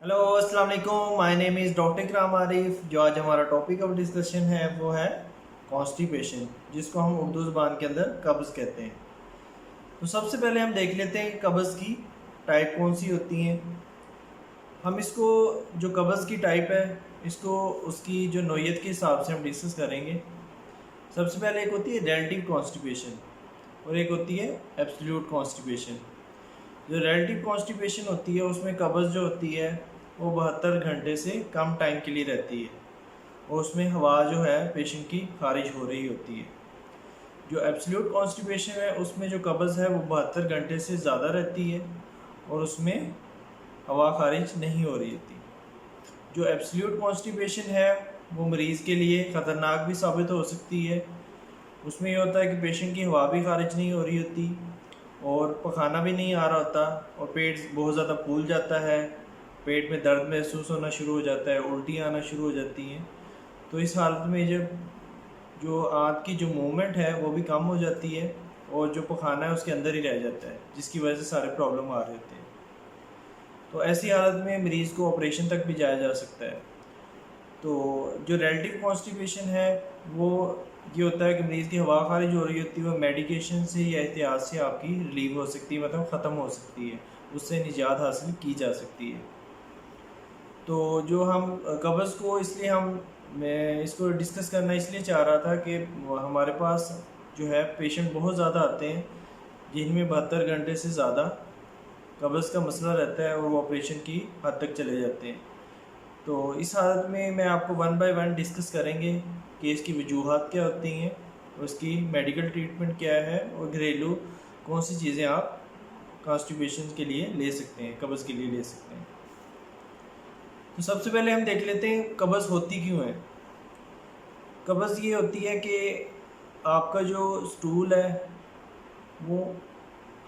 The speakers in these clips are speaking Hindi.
हेलो अस्सलाम वालेकुम, माय नेम इज़ डॉक्टर इकराम आरिफ। जो आज हमारा टॉपिक ऑफ डिस्कशन है वो है कॉन्स्टिपेशन, जिसको हम उर्दू ज़बान के अंदर कब्ज़ कहते हैं। तो सबसे पहले हम देख लेते हैं कब्ज़ की टाइप कौन सी होती हैं। हम इसको जो कब्ज़ की टाइप है इसको उसकी जो नोयत के हिसाब से हम डिस्कस करेंगे। सबसे पहले एक होती है रिलेटिव कॉन्स्टिपेशन और एक होती है एब्सोल्यूट कॉन्स्टिपेशन। जो रिलेटिव कॉन्स्टिपेशन होती है उसमें कब्ज़ जो होती है वो 72 घंटे से कम टाइम के लिए रहती है और उसमें हवा जो है पेशेंट की खारिज हो रही होती है। जो एब्सोल्यूट कॉन्स्टिपेशन है उसमें जो कब्ज़ है वो 72 घंटे से ज़्यादा रहती है और उसमें हवा खारिज नहीं हो रही होती। जो एब्सोल्यूट कॉन्स्टिपेशन है वो मरीज़ के लिए ख़तरनाक भी साबित हो सकती है। उसमें ये होता है कि पेशेंट की हवा भी खारिज नहीं हो रही होती और पखाना भी नहीं आ रहा होता और पेट बहुत ज़्यादा फूल जाता है, पेट में दर्द महसूस होना शुरू हो जाता है, उल्टियाँ आना शुरू हो जाती हैं। तो इस हालत में जब जो आंत की जो मूवमेंट है वो भी कम हो जाती है और जो पखाना है उसके अंदर ही रह जाता है, जिसकी वजह से सारे प्रॉब्लम आ रहे होते हैं। तो ऐसी हालत में मरीज़ को ऑपरेशन तक भी जाया जा सकता है। तो जो रिलेटिव कॉन्स्टिपेशन है वो ये होता है कि मरीज़ की हवा खारिज हो रही होती है, वो मेडिकेशन से या एहतियात से आपकी रिलीव हो सकती है, मतलब ख़त्म हो सकती है, उससे निजात हासिल की जा सकती है। तो जो हम कब्ज़ को इसलिए मैं इसको डिस्कस करना इसलिए चाह रहा था कि हमारे पास जो है पेशेंट बहुत ज़्यादा आते हैं जिनमें 72 घंटे से ज़्यादा कब्ज़ का मसला रहता है और वो ऑपरेशन की हद तक चले जाते हैं। तो इस हालत में मैं आपको वन बाय वन डिस्कस करेंगे कि इसकी वजूहात क्या होती हैं, उसकी मेडिकल ट्रीटमेंट क्या है और घरेलू कौन सी चीज़ें आप कॉन्स्टिपेशन के लिए ले सकते हैं, कब्ज़ के लिए ले सकते हैं। तो सबसे पहले हम देख लेते हैं कब्ज़ होती क्यों है। कब्ज़ ये होती है कि आपका जो स्टूल है वो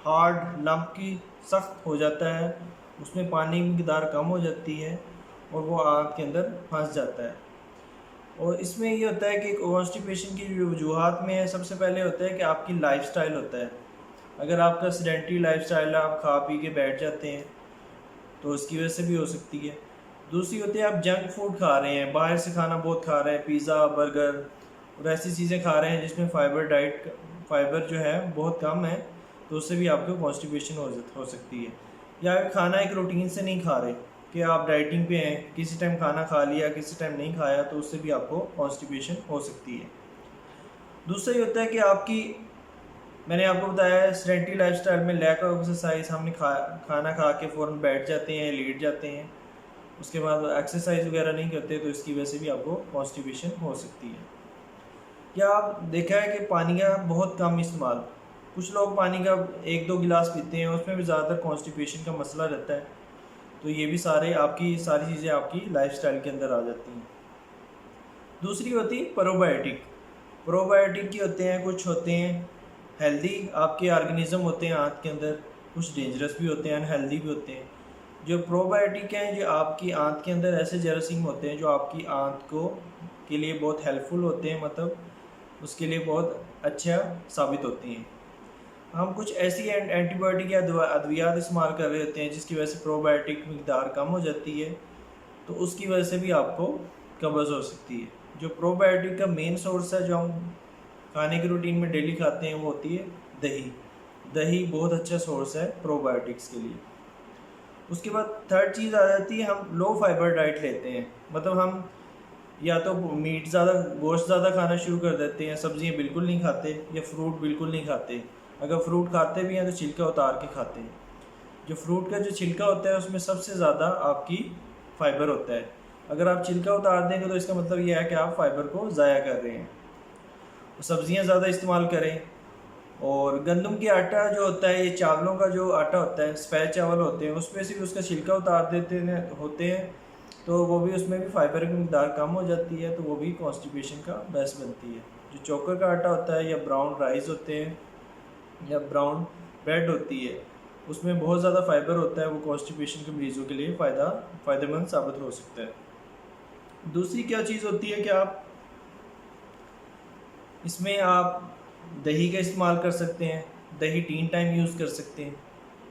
हार्ड लम्प की सख्त हो जाता है, उसमें पानी की मिकदार कम हो जाती है और वो आँत के अंदर फंस जाता है। और इसमें ये होता है कि कॉन्स्टिपेशन की जो वजूहात में है, सबसे पहले होता है कि आपकी लाइफस्टाइल होता है। अगर आपका सेडेंटरी लाइफस्टाइल है, आप खा पी के बैठ जाते हैं तो उसकी वजह से भी हो सकती है। दूसरी होती है आप जंक फूड खा रहे हैं, बाहर से खाना बहुत खा रहे हैं, पिज़्ज़ा बर्गर और ऐसी चीज़ें खा रहे हैं जिसमें फाइबर जो है बहुत कम है, तो उससे भी आपको कॉन्स्टिपेशन हो सकती है। या खाना एक रूटीन से नहीं खा रहे कि आप डाइटिंग पे हैं, किसी टाइम खाना खा लिया किसी टाइम नहीं खाया, तो उससे भी आपको कॉन्स्टिपेशन हो सकती है। दूसरा ये होता है कि आपकी मैंने आपको बताया है सेडेंटरी लाइफस्टाइल में लैक ऑफ एक्सरसाइज, हमने खाना खा के फ़ौरन बैठ जाते हैं, लेट जाते हैं, उसके बाद एक्सरसाइज वगैरह नहीं करते, तो इसकी वजह से भी आपको कॉन्स्टिपेशन हो सकती है। या आप देखा है कि पानी का बहुत कम इस्तेमाल, कुछ लोग पानी का 1-2 गिलास पीते हैं, उसमें भी ज़्यादातर कॉन्स्टिपेशन का मसला रहता है। तो ये भी सारी चीज़ें आपकी लाइफस्टाइल के अंदर आ जाती हैं। दूसरी होती है प्रोबायोटिक। प्रोबायोटिक की होते हैं, कुछ होते हैं हेल्दी आपके ऑर्गेनिज्म होते हैं आँत के अंदर, कुछ डेंजरस भी होते हैं, अनहेल्दी भी होते हैं। जो प्रोबायोटिक हैं जो आपकी आँत के अंदर ऐसे जरासीम होते हैं जो आपकी आँत को के लिए बहुत हेल्पफुल होते हैं, मतलब उसके लिए बहुत अच्छा साबित होती हैं। हम कुछ ऐसी एंटीबायोटिक या अद्वियात इस्तेमाल कर रहे होते हैं जिसकी वजह से प्रोबायोटिक मिकदार कम हो जाती है, तो उसकी वजह से भी आपको कब्ज़ हो सकती है। जो प्रोबायोटिक का मेन सोर्स है जो हम खाने की रूटीन में डेली खाते हैं वो होती है दही। दही बहुत अच्छा सोर्स है प्रोबायोटिक्स के लिए। उसके बाद थर्ड चीज़ आ जाती है, हम लो फाइबर डाइट लेते हैं, मतलब हम या तो गोश्त ज़्यादा खाना शुरू कर देते हैं, सब्जियां बिल्कुल नहीं खाते या फ्रूट बिल्कुल नहीं खाते। अगर फ्रूट खाते भी हैं तो छिलका उतार के खाते हैं। जो फ्रूट का जो छिलका होता है उसमें सबसे ज़्यादा आपकी फ़ाइबर होता है। अगर आप छिलका उतार देंगे तो इसका मतलब यह है कि आप फाइबर को ज़ाया कर रहे हैं। सब्जियां ज़्यादा इस्तेमाल करें। और गंदम की आटा जो होता है, ये चावलों का जो आटा होता है, सफ़ेद चावल होते हैं, उसमें से भी उसका छिलका उतार देते होते हैं, तो वो भी उसमें भी फाइबर की मिकदार कम हो जाती है, तो वो भी कॉन्स्टिपेशन का बस बनती है। जो चोकर का आटा होता है या ब्राउन राइस होते हैं या ब्राउन ब्रेड होती है, उसमें बहुत ज़्यादा फाइबर होता है, वो कॉन्स्टिपेशन के मरीज़ों के लिए फ़ायदेमंद साबित हो सकता है। दूसरी क्या चीज़ होती है कि आप दही का इस्तेमाल कर सकते हैं। दही 3 टाइम यूज़ कर सकते हैं।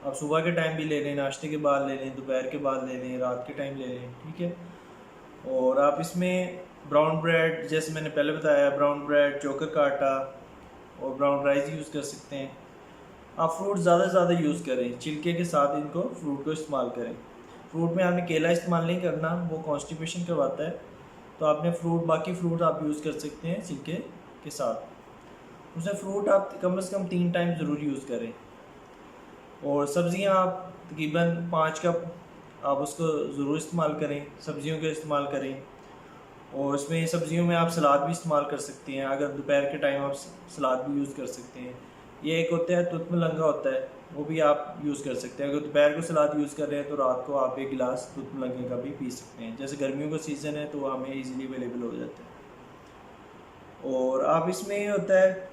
आप सुबह के टाइम भी ले लें, नाश्ते के बाद ले लें, दोपहर के बाद ले लें, रात के टाइम ले लें, ठीक है। और आप इसमें ब्राउन ब्रेड, जैसे मैंने पहले बताया, ब्राउन ब्रेड, चोकर का आटा और ब्राउन राइस यूज़ कर सकते हैं। आप फ्रूट ज़्यादा से ज़्यादा यूज़ करें, छिलके के साथ इनको फ्रूट को इस्तेमाल करें। फ्रूट में आपने केला इस्तेमाल नहीं करना, वो कॉन्स्टिपेशन करवाता है। तो आपने बाकी फ्रूट आप यूज़ कर सकते हैं छिलके के साथ। उसमें फ्रूट आप कम से कम 3 टाइम ज़रूर यूज़ करें। और सब्ज़ियाँ आप तकरीबन 5 कप आप उसको ज़रूर इस्तेमाल करें, सब्ज़ियों का इस्तेमाल करें। और इसमें सब्ज़ियों में आप सलाद भी इस्तेमाल कर सकते हैं, अगर दोपहर के टाइम आप सलाद भी यूज़ कर सकते हैं। ये एक होता है तुत मलंगा होता है, वो भी आप यूज़ कर सकते हैं। अगर दोपहर को सलाद यूज़ कर रहे हैं तो रात को आप 1 गिलास तुत मलंगे का भी पी सकते हैं। जैसे गर्मियों का सीज़न है तो हमें ईज़िली अवेलेबल हो जाता है। और आप इसमें ये होता है,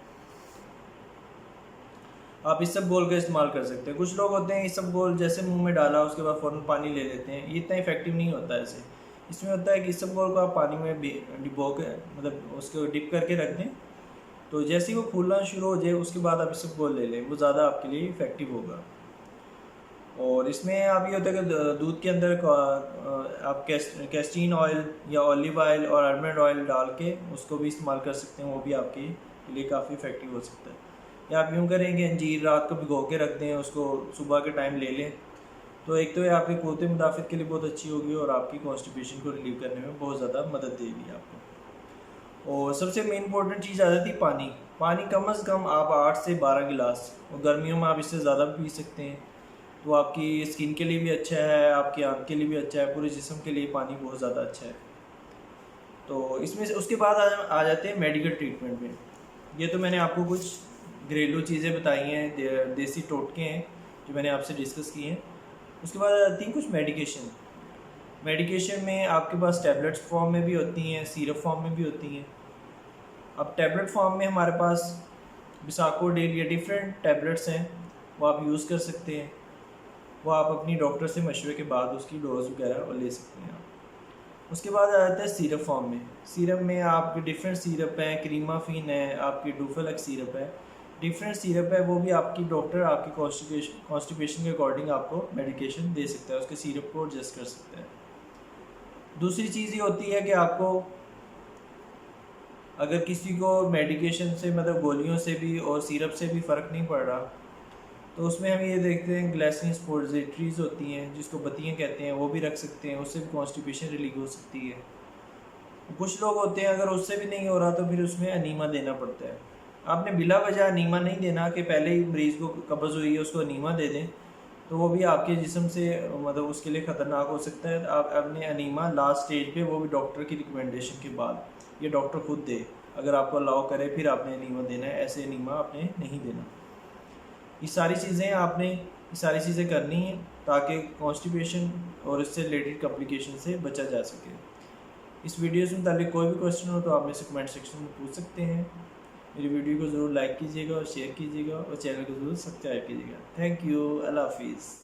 आप इसबगोल का इस्तेमाल कर सकते हैं। कुछ लोग होते हैं इसबगोल जैसे मुंह में डाला उसके बाद फ़ौरन पानी ले लेते हैं, ये इतना इफेक्टिव नहीं होता है ऐसे। इसमें होता है कि इसबगोल को आप पानी में डिबो के, मतलब उसको डिप करके रख दें, तो जैसे ही वो फूलना शुरू हो जाए उसके बाद आप इसबगोल ले लें, वो ज़्यादा आपके लिए इफ़ेक्टिव होगा। और इसमें आप ये होता है कि दूध के अंदर आप कैस्टीन ऑयल या ऑलिव ऑयल और आलमंड ऑयल डाल के उसको भी इस्तेमाल कर सकते हैं, वो भी आपके लिए काफ़ी इफ़ेक्टिव हो सकता है। या आप यूँ करेंगे अंजीर रात को भिगो के रख दें, उसको सुबह के टाइम ले लें, तो एक तो ये आपके क़ुव्वत मुदाफ़त के लिए बहुत अच्छी होगी और आपकी कॉन्स्टिपेशन को रिलीव करने में बहुत ज़्यादा मदद देगी आपको। और सबसे मेन इंपॉर्टेंट चीज़ आ जाती है पानी। पानी कम से कम आप 8 से 12 गिलास, और गर्मियों में आप इससे ज़्यादा भी पी सकते हैं। तो आपकी स्किन के लिए भी अच्छा है, आपकी आँख के लिए भी अच्छा है, पूरे जिस्म के लिए पानी बहुत ज़्यादा अच्छा है। तो इसमें से उसके बाद आ जाते हैं मेडिकल ट्रीटमेंट में। ये तो मैंने आपको कुछ घरेलू चीज़ें बताई हैं, देसी टोटके हैं जो मैंने आपसे डिस्कस किए हैं। उसके बाद आती हैं कुछ मेडिकेशन। मेडिकेशन में आपके पास टैबलेट्स फॉर्म में भी होती हैं, सिरप फॉर्म में भी होती हैं। अब टैबलेट फॉर्म में हमारे पास बिसाकोडिल या डिफरेंट टैबलेट्स हैं, वो आप यूज़ कर सकते हैं। वो आप अपनी डॉक्टर से मशवरे के बाद उसकी डोज वगैरह और ले सकते हैं आप। उसके बाद आ जाता है सिरप फॉर्म में। सिरप में आपके डिफरेंट सिरप हैं, क्रीमाफिन है, आपकी डूफेलक्स सिरप है, डिफरेंट सिरप है। वो भी आपकी डॉक्टर आपकी कॉन्स्टिपेशन के अकॉर्डिंग आपको मेडिकेशन दे सकता है, उसके सिरप को एडजस्ट कर सकता है। दूसरी चीज़ ये होती है कि आपको अगर किसी को मेडिकेशन से, मतलब गोलियों से भी और सिरप से भी फ़र्क नहीं पड़ रहा, तो उसमें हम ये देखते हैं ग्लाइसिन सपोजिटरीज होती हैं जिसको बत्तियाँ कहते हैं, वो भी रख सकते हैं, उससे भी कॉन्स्टिपेशन रिलीव हो सकती है। कुछ लोग होते हैं अगर उससे भी नहीं हो रहा तो फिर उसमें अनीमा देना पड़ता है। आपने बिला वजह अनीमा नहीं देना कि पहले ही मरीज़ को कब्ज़ हुई है उसको अनीमा दे दें, तो वो भी आपके जिस्म से, मतलब उसके लिए ख़तरनाक हो सकता है। आप अपने अनीमा लास्ट स्टेज पे, वो भी डॉक्टर की रिकमेंडेशन के बाद, ये डॉक्टर खुद दे, अगर आपको अलाउ करे फिर आपने अनीमा देना है, ऐसे अनीमा आपने नहीं देना। ये सारी चीज़ें करनी हैं ताकि कॉन्स्टिपेशन और इससे रिलेटेड कॉम्प्लिकेशन से बचा जा सके। इस वीडियो से मुताबिक कोई भी क्वेश्चन हो तो आप मेरे से कमेंट सेक्शन में पूछ सकते हैं। मेरी वीडियो को ज़रूर लाइक कीजिएगा और शेयर कीजिएगा और चैनल को ज़रूर सब्सक्राइब कीजिएगा। थैंक यू, अल्लाह हाफिज़।